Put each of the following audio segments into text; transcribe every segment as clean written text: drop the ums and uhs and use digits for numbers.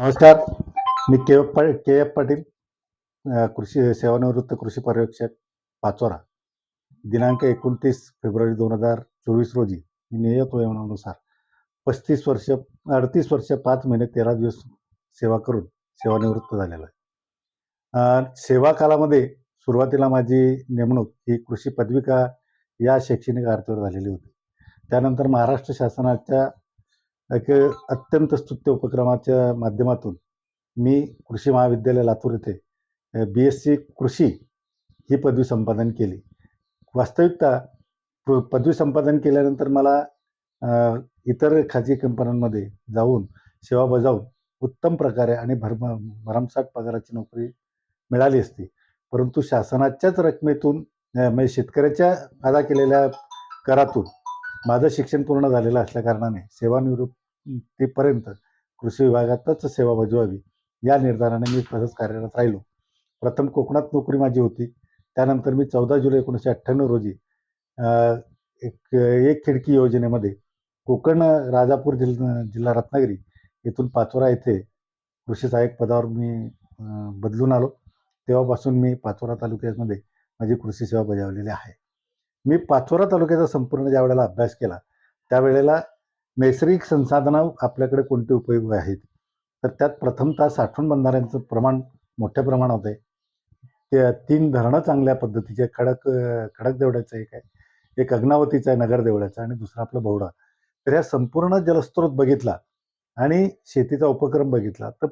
नमस्कार. मी के एफ पाटील, कृषी सेवानिवृत्त कृषी पर्यवेक्षक, पाचोरा. दिनांक 29 फेब्रुवारी 2024 रोजी मी नियत वयोमानानुसार 35 वर्ष, 38 वर्ष, 5 महिने, 13 दिवस सेवा करून सेवानिवृत्त झालेलो आहे. सेवा कालामध्ये सुरुवातीला माझी नेमणूक ही कृषी पदविका या शैक्षणिक अर्थावर झालेली होती. त्यानंतर महाराष्ट्र शासनाच्या एक अत्यंत स्तुत्य उपक्रमाच्या माध्यमातून मी कृषी महाविद्यालय लातूर येथे BSc कृषी ही पदवी संपादन केली. वास्तविकता पदवी संपादन केल्यानंतर मला इतर खाजगी कंपन्यांमध्ये जाऊन सेवा बजावून उत्तम प्रकारे आणि भरमसाठ पगाराची नोकरी मिळाली असती. परंतु शासनाच्याच रकमेतून म्हणजे शेतकऱ्याच्या अदा केलेल्या करातून माझं शिक्षण पूर्ण झालेलं असल्याकारणाने सेवानिवृत्तीपर्यंत कृषी विभागातच सेवा बजवावी या निर्धाराने मी तसंच कार्यरत राहिलो. प्रथम कोकणात नोकरी माझी होती. त्यानंतर मी 14 जुलै 1998 रोजी एक खिडकी योजनेमध्ये कोकण राजापूर जिल्हा रत्नागिरी येथून पाचोरा येथे कृषी सहाय्यक पदावर मी बदलून आलो. तेव्हापासून मी पाचोरा तालुक्यामध्ये माझी कृषी सेवा बजावलेली आहे. मी पाचोरा तालुक्याचा संपूर्ण ज्या वेळेला अभ्यास केला त्यावेळेला नैसर्गिक संसाधनं आपल्याकडे कोणते उपयोग आहेत, तर त्यात प्रथमतः साठवण बंधाऱ्यांचं प्रमाण मोठ्या प्रमाणात आहे. ते 3 धरणं चांगल्या पद्धतीचे खडक देवड्याचं एक आहे, एक अग्नावतीचं आहे नगर देवळाचं आणि दुसरं आपलं बौडा. तर ह्या संपूर्ण जलस्रोत बघितला आणि शेतीचा उपक्रम बघितला तर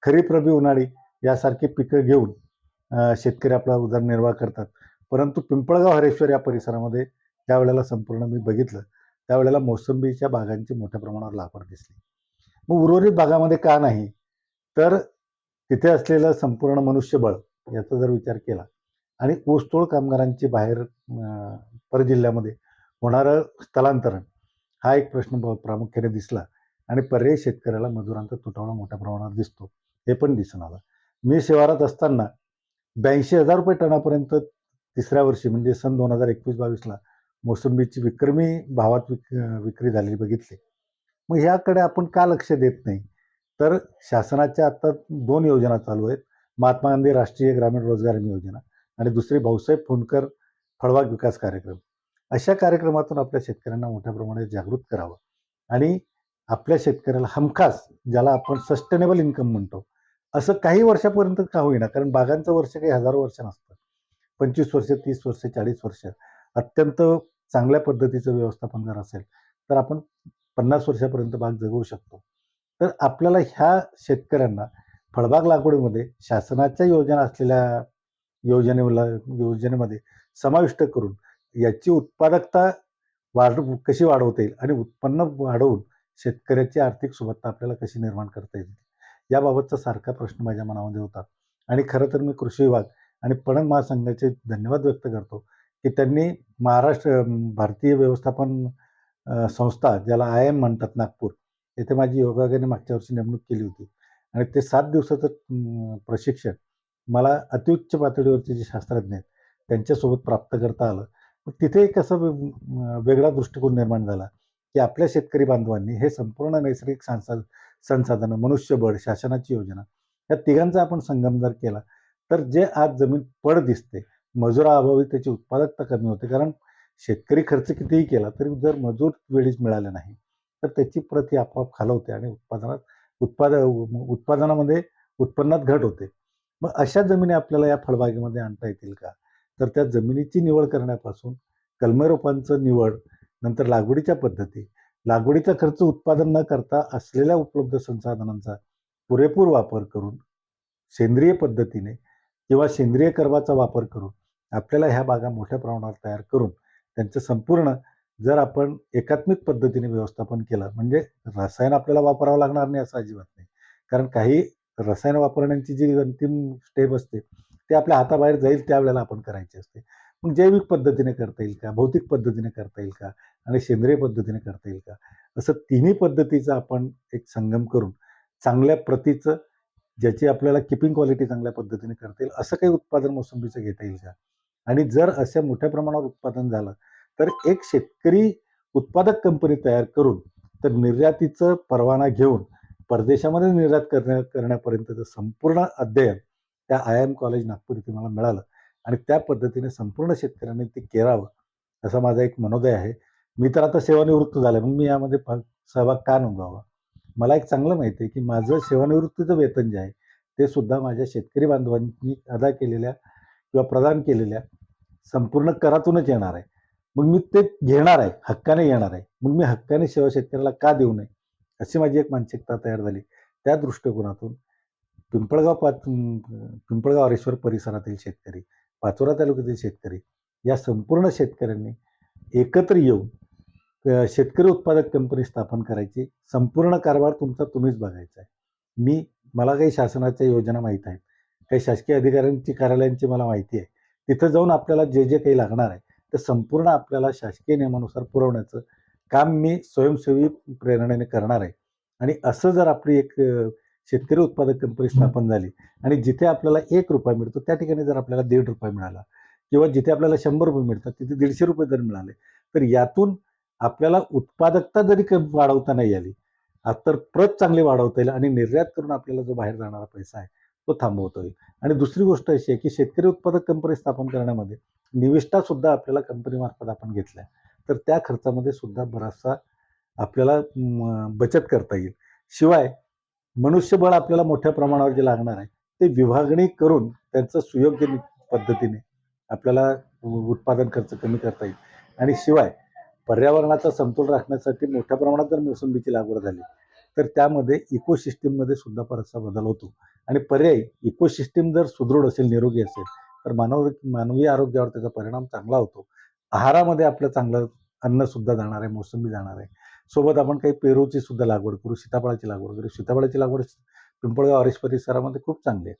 खरीप, रबी, उन्हाळी यासारखी पिकं घेऊन शेतकरी आपला उदरनिर्वाह करतात. परंतु पिंपळगाव हरेश्वर या परिसरामध्ये त्यावेळेला संपूर्ण मी बघितलं त्यावेळेला मोसंबीच्या बागांची मोठ्या प्रमाणावर लागवड दिसली. मग उर्वरित भागामध्ये का नाही, तर तिथे असलेलं संपूर्ण मनुष्यबळ याचा जर विचार केला आणि ऊसतोड कामगारांची बाहेर परजिल्ह्यामध्ये होणारं स्थलांतरण हा एक प्रश्न प्रामुख्याने दिसला आणि पर्यायी शेतकऱ्याला मजुरांचा तुटवडा मोठ्या प्रमाणात दिसतो, हे पण दिसून आलं. मी शिवारात असताना 82,000 रुपये टनापर्यंत तिसऱ्या वर्षी म्हणजे सन 2021-22ला मोसंबीची विक्रमी भावात विक्री झालेली बघितली. मग ह्याकडे आपण का लक्ष देत नाही, तर शासनाच्या आता 2 योजना चालू आहेत. महात्मा गांधी राष्ट्रीय ग्रामीण रोजगार हमी योजना आणि दुसरी भाऊसाहेब फुंडकर फळबाग विकास कार्यक्रम. अशा कार्यक्रमातून आपल्या शेतकऱ्यांना मोठ्या प्रमाणात जागृत करावं आणि आपल्या शेतकऱ्याला हमखास ज्याला आपण सस्टेनेबल इन्कम म्हणतो, असं काही वर्षापर्यंत का होईना, कारण बागांचं वर्ष काही हजारो वर्ष नसतं. 25 वर्ष, 30 वर्ष, 40 वर्ष अत्यंत चांगल्या पद्धतीचं व्यवस्थापन जर असेल तर आपण 50 वर्षापर्यंत बाग जगवू शकतो. तर आपल्याला ह्या शेतकऱ्यांना फळबाग लागवडीमध्ये शासनाच्या योजना असलेल्या योजनेमध्ये समाविष्ट करून याची उत्पादकता कशी वाढवता येईल आणि उत्पन्न वाढवून शेतकऱ्याची आर्थिक सुबत्ता आपल्याला कशी निर्माण करता येईल, याबाबतचा सारखा प्रश्न माझ्या मनामध्ये होता. आणि खरं तर मी कृषी विभाग आणि पणन महासंघाचे धन्यवाद व्यक्त करतो की त्यांनी भारतीय व्यवस्थापन संस्था ज्याला IIM म्हणतात नागपूर, येथे माझी योगायोगाने मागच्या वर्षी नेमणूक केली होती आणि ते 7 दिवसाचं प्रशिक्षण मला अत्युच्च पातळीवरचे जे शास्त्रज्ञ आहेत त्यांच्यासोबत प्राप्त करता आलं. मग तिथे एक असं वेगळा दृष्टिकोन निर्माण झाला की आपल्या शेतकरी बांधवांनी हे संपूर्ण नैसर्गिक संसाधनं, मनुष्यबळ, शासनाची योजना या तिघांचा आपण संगम जर केला तर जे आज जमीन पड दिसते, मजुराअभावी त्याची उत्पादकता कमी होते. कारण शेतकरी खर्च कितीही केला तरी जर मजूर वेळीच मिळाले नाही तर त्याची प्रत ही आपोआप खालवते आणि उत्पादनामध्ये उत्पन्नात घट होते. मग अशा जमिनी आपल्याला या फळबागेमध्ये आणता येतील का, तर त्या जमिनीची निवड करण्यापासून कलमे निवड, नंतर लागवडीच्या पद्धती, लागवडीचा खर्च उत्पादन न करता असलेल्या उपलब्ध संसाधनांचा पुरेपूर वापर करून सेंद्रिय पद्धतीने किंवा सेंद्रिय कर्माचा वापर करून आपल्याला ह्या बागा मोठ्या प्रमाणावर तयार करून त्यांचं संपूर्ण जर आपण एकात्मिक पद्धतीने व्यवस्थापन केलं, म्हणजे रसायन आपल्याला वापरावं लागणार नाही असं अजिबात नाही. कारण काही रसायन वापरण्याची जी अंतिम स्टेप असते ते आपल्या हाताबाहेर जाईल त्यावेळेला आपण करायची असते. मग जैविक पद्धतीने करता येईल का, भौतिक पद्धतीने करता येईल का आणि सेंद्रिय पद्धतीने करता येईल का, असं तिन्ही पद्धतीचा आपण एक संगम करून चांगल्या प्रतीचं ज्याची आपल्याला किपिंग क्वालिटी चांगल्या पद्धतीने करता येईल असं काही उत्पादन मोसंबीचं घेता येईल का. आणि जर अशा मोठ्या प्रमाणावर उत्पादन झालं तर एक शेतकरी उत्पादक कंपनी तयार करून तर निर्यातीचं परवाना घेऊन परदेशामध्ये निर्यात करण्यापर्यंतचं संपूर्ण अध्ययन त्या IIM कॉलेज नागपूर इथे मला मिळालं आणि त्या पद्धतीने संपूर्ण शेतकऱ्यांनी ते केरावं असा माझा एक मनोदय आहे. मी तर आता सेवानिवृत्त झालो, मग मी यामध्ये सहभाग का नोंदवावा? मला एक चांगलं माहिती आहे, की माझं सेवानिवृत्तीचं वेतन जे आहे, ते सुद्धा माझ्या शेतकरी बांधवांनी अदा केलेल्या किंवा प्रदान केलेल्या संपूर्ण करातूनच येणार आहे. मग मी ते घेणार आहे, हक्काने घेणार आहे. मग मी हक्काने सेवा शेतकऱ्याला का देऊ नये? अशी माझी एक मानसिकता तयार झाली. त्या दृष्टिकोनातून पिंपळगाव हरेश्वर परिसरातील शेतकरी, पाचोरा तालुक्यातील शेतकरी या संपूर्ण शेतकऱ्यांनी एकत्र येऊन शेतकरी उत्पादक कंपनी स्थापन करायची. संपूर्ण कारभार तुमचा तुम्हीच बघायचा आहे. मला काही शासनाच्या योजना माहीत आहेत. काही शासकीय अधिकाऱ्यांची कार्यालयांची मला माहिती आहे. तिथं जाऊन आपल्याला जे काही लागणार आहे, ते संपूर्ण आपल्याला शासकीय नियमानुसार पुरवण्याचं काम मी स्वयंसेवी प्रेरणेने करणार आहे. आणि असं जर आपली एक शेतकरी उत्पादक कंपनी स्थापन झाली आणि जिथे आपल्याला ₹1 मिळतो, त्या ठिकाणी जर आपल्याला ₹1.5 मिळाला किंवा जिथे आपल्याला ₹100 मिळतात, तिथे ₹150 जर मिळाले, तर यातून आपल्याला उत्पादकता जरी वाढवता नाही आली, तर प्रत चांगली वाढवता येईल आणि निर्यात करून आपल्याला जो बाहेर जाणारा पैसा आहे, तो थांबवता येईल. आणि दुसरी गोष्ट अशी आहे, की शेतकरी उत्पादक कंपनी स्थापन करण्यामध्ये निविष्ठासुद्धा आपल्याला कंपनीमार्फत आपण घेतल्या, तर त्या खर्चामध्ये सुद्धा बराचसा आपल्याला बचत करता येईल. शिवाय मनुष्यबळ आपल्याला मोठ्या प्रमाणावर जे लागणार आहे, ते विभागणी करून त्यांचं सुयोग्य पद्धतीने आपल्याला उत्पादन खर्च कमी करता येईल. आणि शिवाय पर्यावरणाचा समतोल राखण्यासाठी मोठ्या प्रमाणात जर मोसंबीची लागवड झाली, तर त्यामध्ये इकोसिस्टीममध्ये सुद्धा बराचसा बदल होतो. आणि पर्यायी इकोसिस्टीम जर सुदृढ असेल, निरोगी असेल, तर मानवी आरोग्यावर त्याचा परिणाम चांगला होतो. आहारामध्ये आपलं चांगलं अन्नसुद्धा जाणार आहे, मोसंबी जाणार आहे. सोबत आपण काही पेरूची सुद्धा लागवड करू, सीताफळाची लागवड करू. सीताफळाची लागवड पिंपळगाव हरेश परिसरामध्ये खूप चांगली आहे.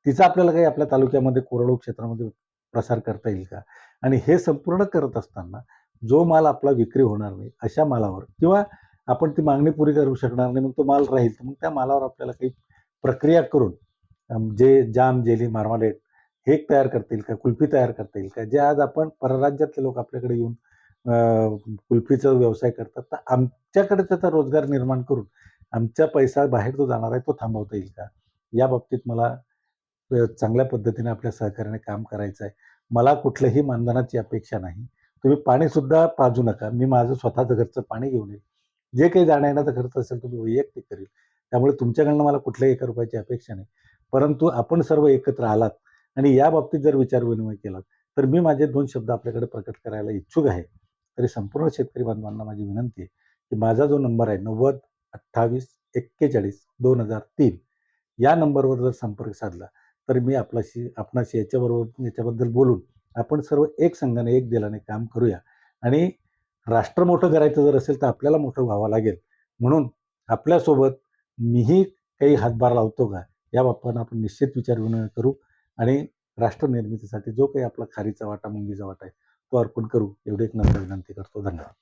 तिचा आपल्याला काही आपल्या तालुक्यामध्ये कोरडवाहू क्षेत्रामध्ये प्रसार करता येईल का? आणि हे संपूर्ण करत असताना जो माल आपला विक्री होणार नाही, अशा मालावर किंवा आपण ती मागणी पुरी करू शकणार नाही, मग तो माल राहील. तर मग त्या मालावर आपल्याला काही प्रक्रिया करून जे जाम, जेली, मार्मालेड हे तयार करता येईल का? कुल्फी तयार करता येईल का? जे आज आपण परराज्यातले लोक आपल्याकडे येऊन कुल्फीचा व्यवसाय करतात, तर आमच्याकडे त्याचा रोजगार निर्माण करून आमचा पैसा बाहेर जो जाणार आहे, तो थांबवता येईल का? या बाबतीत मला चांगल्या पद्धतीने आपल्या सहकार्याने काम करायचं आहे. मला कुठल्याही मानधनाची अपेक्षा नाही. तुम्ही पाणीसुद्धा पाजू नका. मी माझं स्वतःचं घरचं पाणी घेऊन येईल. जे काही जाण्या-येण्याचा खर्च असेल तो मी वैयक्तिक करेल. त्यामुळे तुमच्याकडनं मला कुठल्याही ₹1 अपेक्षा नाही. परंतु आपण सर्व एकत्र आलात आणि या बाबतीत जर विचार-विनिमय केलात, तर मी माझे 2 शब्द आपल्याकडे प्रकट करायला इच्छुक आहे. तरी संपूर्ण शेतकरी बांधवांना माझी विनंती आहे, की माझा जो नंबर आहे 90 28 41 2003 या नंबरवर जर संपर्क साधला, तर मी आपणाशी याच्याबद्दल बोलून आपण सर्व एक संघाने, एक दिलाने काम करूया. आणि राष्ट्र मोठं करायचं जर असेल, तर आपल्याला मोठं व्हावं लागेल. म्हणून आपल्यासोबत मीही काही हातभार लावतो का, या बाबतीत आपण निश्चित विचार-विनिमय करू आणि राष्ट्र निर्मितीसाठी जो काही आपला खारीचा वाटा, मुंगीचा वाटा आहे, तो अर्पण करू. एवढी एक नम्र विनंती करतो. धन्यवाद.